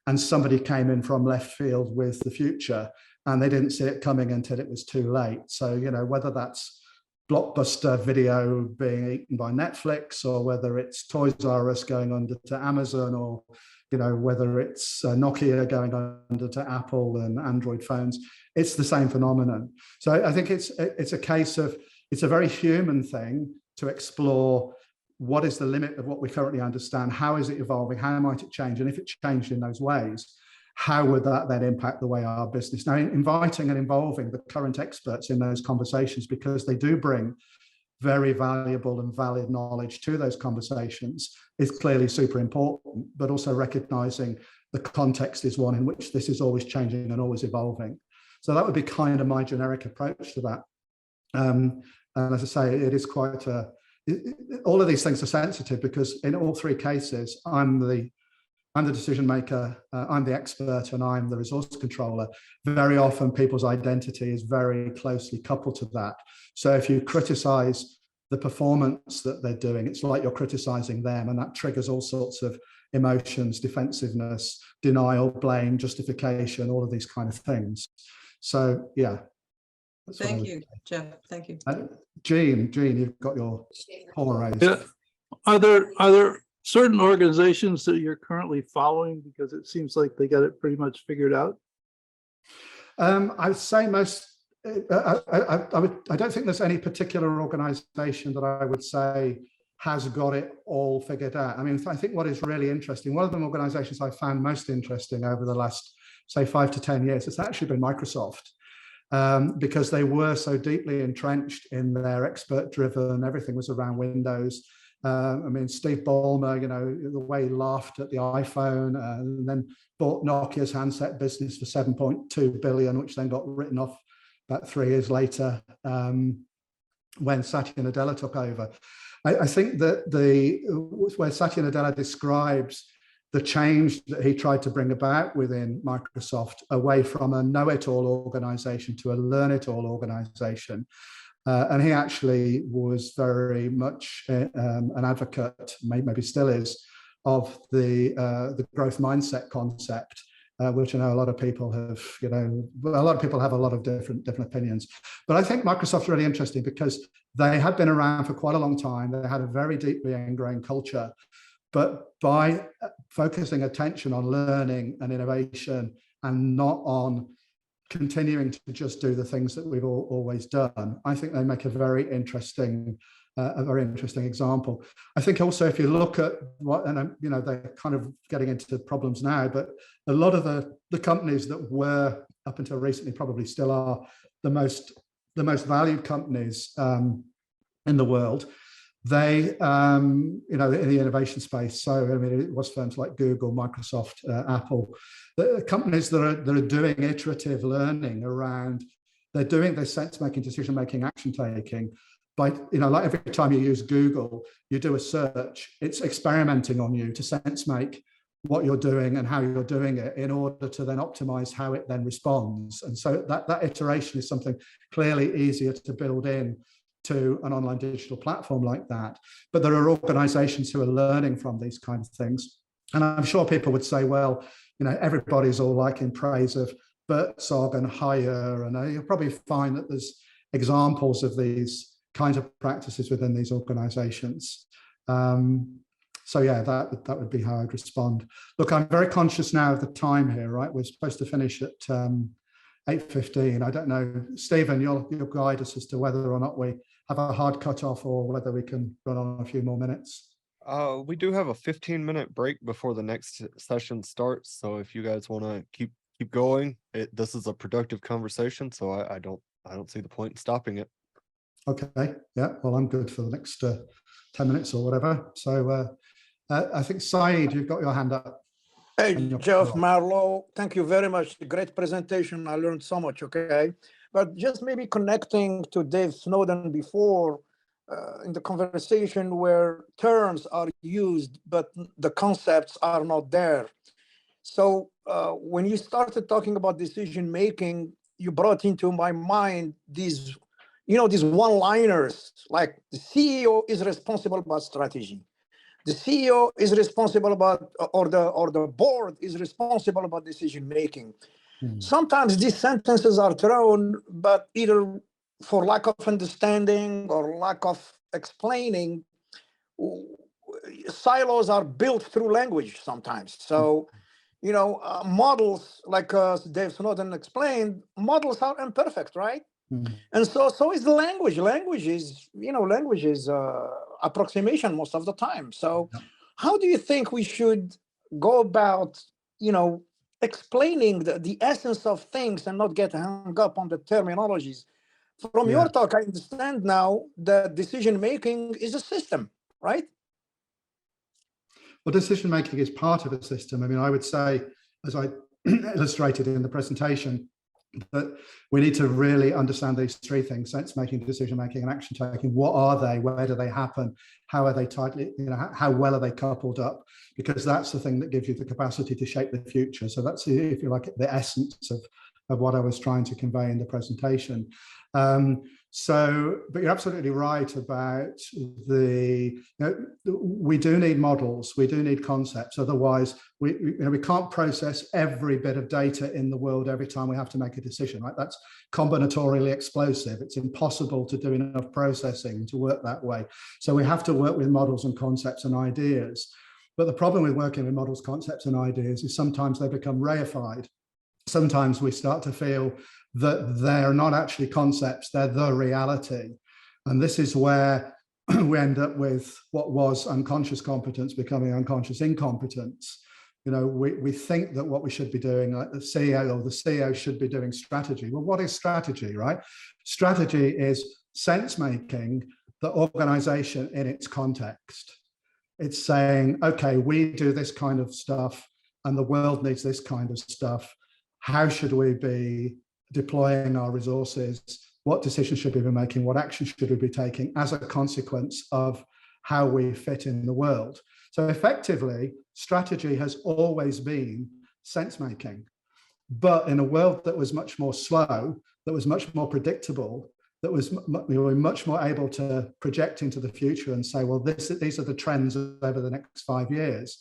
and somebody came in from left field with the future and they didn't see it coming until it was too late. So, you know, whether that's Blockbuster Video being eaten by Netflix, or whether it's Toys R Us going under to Amazon, or, you know, whether it's Nokia going under to Apple and Android phones, it's the same phenomenon. So I think it's a case of, it's a very human thing to explore what is the limit of what we currently understand, how is it evolving, how might it change, and if it changed in those ways, how would that then impact the way our business? Now, inviting and involving the current experts in those conversations, because they do bring very valuable and valid knowledge to those conversations, is clearly super important, but also recognizing the context is one in which this is always changing and always evolving. So that would be kind of my generic approach to that. And as I say, it is quite all of these things are sensitive, because in all three cases, I'm the decision maker, I'm the expert, and I'm the resource controller. Very often people's identity is very closely coupled to that. So if you criticize the performance that they're doing, it's like you're criticizing them, and that triggers all sorts of emotions, defensiveness, denial, blame, justification, all of these kind of things. So yeah. Thank you, Geoff. Thank you. Jean, you've got your paw raised. Yeah. Are there certain organizations that you're currently following, because it seems like they got it pretty much figured out? I would say most. I don't think there's any particular organization that I would say has got it all figured out. I mean, I think what is really interesting, one of the organizations I found most interesting over the last, say, 5 to 10 years, has actually been Microsoft. because they were so deeply entrenched in their expert-driven, everything was around Windows. I mean, Steve Ballmer, you know, the way he laughed at the iPhone and then bought Nokia's handset business for 7.2 billion, which then got written off about 3 years later when Satya Nadella took over. I think that where Satya Nadella describes the change that he tried to bring about within Microsoft away from a know-it-all organization to a learn-it-all organization. And he actually was very much an advocate, maybe still is, of the growth mindset concept, which I know a lot of people have, you know, a lot of people have a lot of different opinions. But I think Microsoft's really interesting because they had been around for quite a long time. They had a very deeply ingrained culture. But by focusing attention on learning and innovation and not on continuing to just do the things that we've always done, I think they make a very interesting example. I think also if you look at what, and you know, they're kind of getting into problems now, but a lot of the companies that were up until recently probably still are the most valued companies in the world. They, you know, in the innovation space. So, I mean, it was firms like Google, Microsoft, Apple, the companies that are doing iterative learning around, they're doing this sense-making, decision-making, action-taking. By, you know, like every time you use Google, you do a search, it's experimenting on you to sense-make what you're doing and how you're doing it in order to then optimize how it then responds. And so that iteration is something clearly easier to build in to an online digital platform like that. But there are organizations who are learning from these kinds of things. And I'm sure people would say, well, you know, everybody's all like in praise of Birdsong and Hire, and you'll probably find that there's examples of these kinds of practices within these organizations. So yeah, that would be how I'd respond. Look, I'm very conscious now of the time here, right? We're supposed to finish at 8:15. I don't know, Stephen, you'll guide us as to whether or not we have a hard cutoff or whether we can run on a few more minutes. We do have a 15-minute break before the next session starts. So if you guys want to keep going, this is a productive conversation. So I don't see the point in stopping it. Okay. Yeah. Well, I'm good for the next 10 minutes or whatever. So I think Saeed, you've got your hand up. Hey, Geoff Marlow, thank you very much. Great presentation. I learned so much, okay? But just maybe connecting to Dave Snowden before in the conversation where terms are used, but the concepts are not there. So when you started talking about decision-making, you brought into my mind these, you know, these one-liners, like the CEO is responsible about strategy. The CEO is responsible about, or the board is responsible about decision making. Sometimes these sentences are thrown, but either for lack of understanding or lack of explaining, silos are built through language sometimes. So, you know, models, like Dave Snowden explained, models are imperfect, right? And so is the language. Language is approximation most of the time. So how do you think we should go about, you know, explaining the essence of things and not get hung up on the terminologies? From your talk, I understand now that decision-making is a system, right? Well, decision-making is part of a system. I mean, I would say, as I illustrated in the presentation, that we need to really understand these three things: sense-making, decision-making, and action-taking. What are they? Where do they happen? How are they tightly, you know, how well are they coupled up? Because that's the thing that gives you the capacity to shape the future. So that's, if you like, the essence of what I was trying to convey in the presentation. But you're absolutely right about we do need models, we do need concepts. Otherwise, we can't process every bit of data in the world every time we have to make a decision, right? That's combinatorially explosive. It's impossible to do enough processing to work that way. So we have to work with models and concepts and ideas. But the problem with working with models, concepts, and ideas is sometimes they become reified. Sometimes we start to feel that they're not actually concepts, they're the reality. And this is where we end up with what was unconscious competence becoming unconscious incompetence, You know, we think that what we should be doing, like the CEO should be doing strategy. Well, what is strategy, right? Strategy is sense making the organization in its context. It's saying, okay, we do this kind of stuff and the world needs this kind of stuff. How should we be deploying our resources? What decisions should we be making? What action should we be taking as a consequence of how we fit in the world? So effectively, strategy has always been sense making, but in a world that was much more slow, that was much more predictable, that was we were much more able to project into the future and say, well, these are the trends over the next 5 years.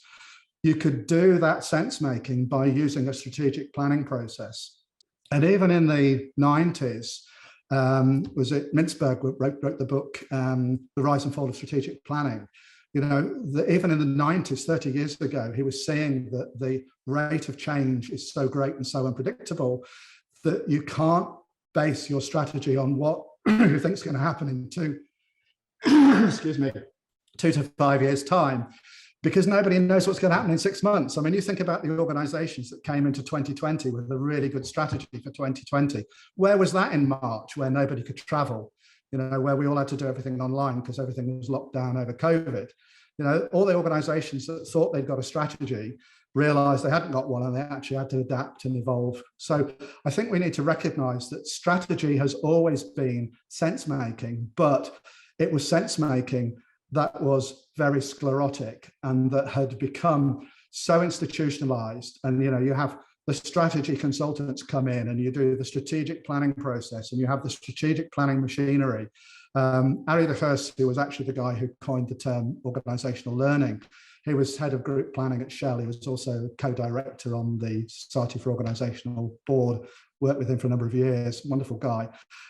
You could do that sense making by using a strategic planning process. And even in the 90s, was it Mintzberg wrote the book, The Rise and Fall of Strategic Planning. You know, even in the 90s, 30 years ago, he was saying that the rate of change is so great and so unpredictable that you can't base your strategy on what you think is going to happen in 2 to 5 years' time, because nobody knows what's going to happen in 6 months. I mean, you think about the organizations that came into 2020 with a really good strategy for 2020. Where was that in March, where nobody could travel? You know, where we all had to do everything online because everything was locked down over COVID. You know, all the organizations that thought they'd got a strategy realized they hadn't got one and they actually had to adapt and evolve. So I think we need to recognize that strategy has always been sense making, but it was sense making that was very sclerotic and that had become so institutionalized. And, you know, you have the strategy consultants come in and you do the strategic planning process and you have the strategic planning machinery. Ari de Geus, who was actually the guy who coined the term organizational learning, he was head of group planning at Shell. He was also co-director on the Society for Organizational Board, worked with him for a number of years, wonderful guy.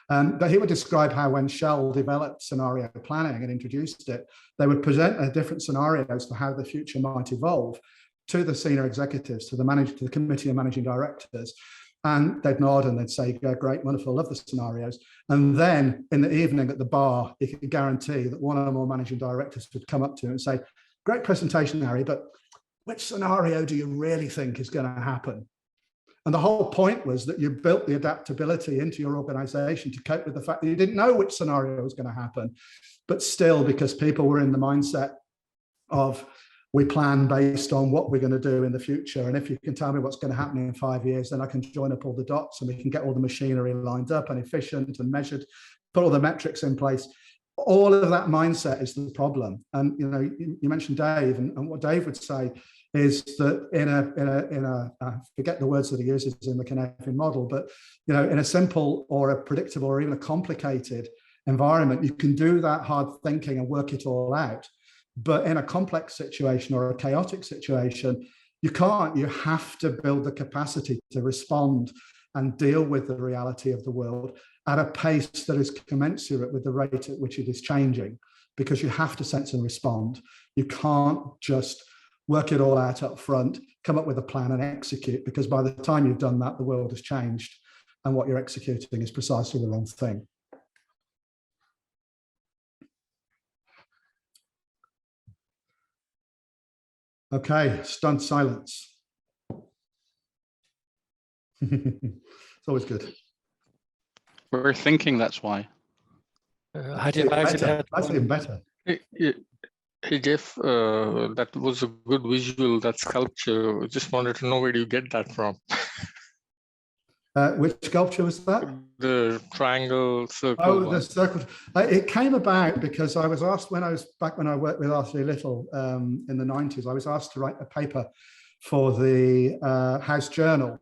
But he would describe how when Shell developed scenario planning and introduced it, they would present different scenarios for how the future might evolve to the senior executives, to the committee of managing directors. And they'd nod and they'd say, yeah, great, wonderful, love the scenarios. And then in the evening at the bar, you could guarantee that one or more managing directors would come up to him and say, great presentation, Harry, but which scenario do you really think is going to happen? And the whole point was that you built the adaptability into your organization to cope with the fact that you didn't know which scenario was going to happen. But still, because people were in the mindset of, we plan based on what we're going to do in the future. And if you can tell me what's going to happen in 5 years, then I can join up all the dots and we can get all the machinery lined up and efficient and measured, put all the metrics in place. All of that mindset is the problem. And, you know, you mentioned Dave, and what Dave would say is that in a forget the words that he uses in the Canadian model, but, you know, in a simple or a predictable or even a complicated environment, you can do that hard thinking and work it all out. But in a complex situation or a chaotic situation, you can't. You have to build the capacity to respond and deal with the reality of the world at a pace that is commensurate with the rate at which it is changing, because you have to sense and respond. You can't just work it all out up front, come up with a plan and execute, because by the time you've done that, the world has changed and what you're executing is precisely the wrong thing. Okay, stunned silence. It's always good. We're thinking, that's why. That's even better. Hey Geoff, that was a good visual, that sculpture. Just wanted to know, where do you get that from? Which sculpture was that? The triangle circle. Oh, the circle. It came about because I was asked when I worked with Arthur Little in the 90s, I was asked to write a paper for the House Journal.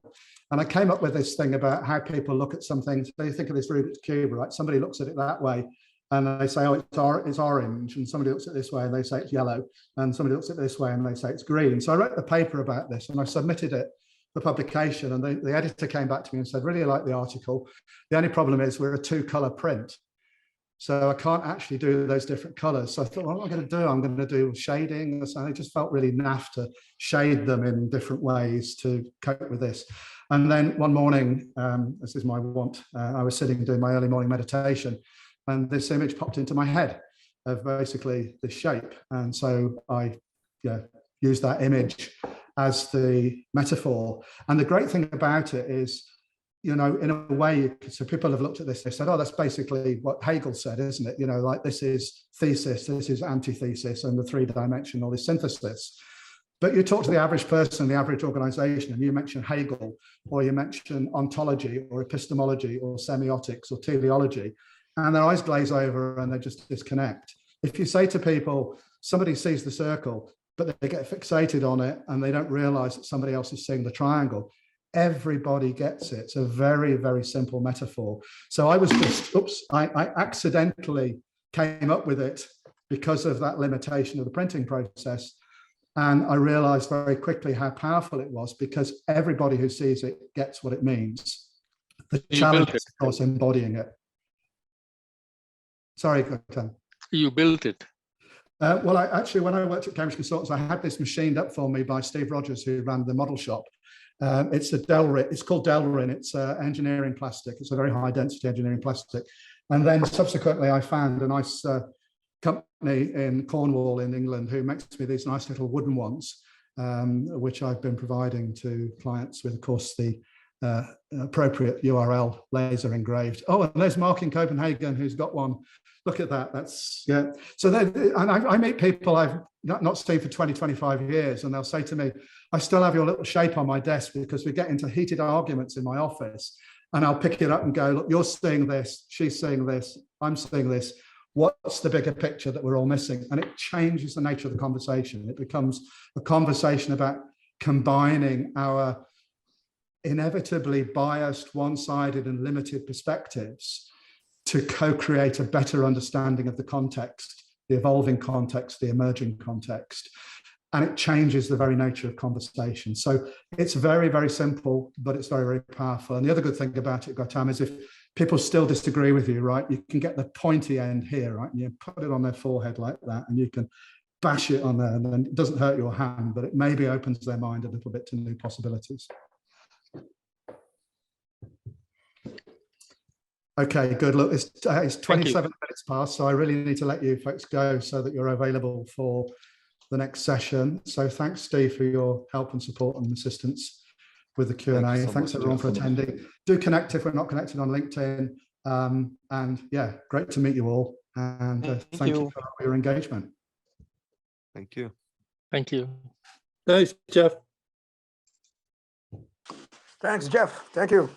And I came up with this thing about how people look at something. So you think of this Rubik's Cube, right? Somebody looks at it that way and they say, oh, it's orange. And somebody looks at it this way and they say it's yellow. And somebody looks at it this way and they say it's green. So I wrote the paper about this and I submitted it for publication. And the editor came back to me and said, really like the article. The only problem is we're a 2-color print. So I can't actually do those different colors. So I thought, well, what am I going to do? I'm going to do shading. So it just felt really naff to shade them in different ways to cope with this. And then one morning, this is my want, I was sitting doing my early morning meditation and this image popped into my head of basically this shape. And so I used that image as the metaphor. And the great thing about it is, you know, in a way, so people have looked at this, they said, oh, that's basically what Hegel said, isn't it? You know, like this is thesis, this is antithesis, and the three-dimensional is synthesis. But you talk to the average person, the average organization, and you mention Hegel, or you mention ontology, or epistemology, or semiotics, or teleology, and their eyes glaze over and they just disconnect. If you say to people, somebody sees the circle, but they get fixated on it and they don't realize that somebody else is seeing the triangle, everybody gets it. It's a very, very simple metaphor. So I was just, I accidentally came up with it because of that limitation of the printing process. And I realized very quickly how powerful it was, because everybody who sees it gets what it means. The challenge is, of course, embodying it. Sorry, Gautam. You built it. Well, actually, when I worked at Cambridge Consultants, I had this machined up for me by Steve Rogers, who ran the model shop. It's a Delrin. It's called Delrin. It's engineering plastic. It's a very high density engineering plastic. And then subsequently, I found a nice company in Cornwall in England who makes me these nice little wooden ones, which I've been providing to clients with, of course, the appropriate URL laser engraved. Oh, and there's Mark in Copenhagen who's got one. Look at that. That's, yeah. So then, and I meet people I've not seen for 20, 25 years, and they'll say to me, I still have your little shape on my desk, because we get into heated arguments in my office, and I'll pick it up and go, look, you're seeing this, she's seeing this, I'm seeing this. What's the bigger picture that we're all missing? And it changes the nature of the conversation. It becomes a conversation about combining our inevitably biased, one-sided and limited perspectives to co-create a better understanding of the context, the evolving context, the emerging context. And it changes the very nature of conversation. So it's very, very simple, but it's very, very powerful. And the other good thing about it, Gautam, is if people still disagree with you, right, you can get the pointy end here, right, and you put it on their forehead like that, and you can bash it on there, and then it doesn't hurt your hand, but it maybe opens their mind a little bit to new possibilities. Okay, good. Look, it's 27 minutes past, so I really need to let you folks go so that you're available for the next session. So thanks, Steve, for your help and support and assistance with the Q&A. Thanks everyone for attending. Do connect if we're not connected on LinkedIn. And yeah, great to meet you all. And thank you for your engagement. Thank you. Thank you. Thanks, Geoff. Thanks, Geoff. Thank you.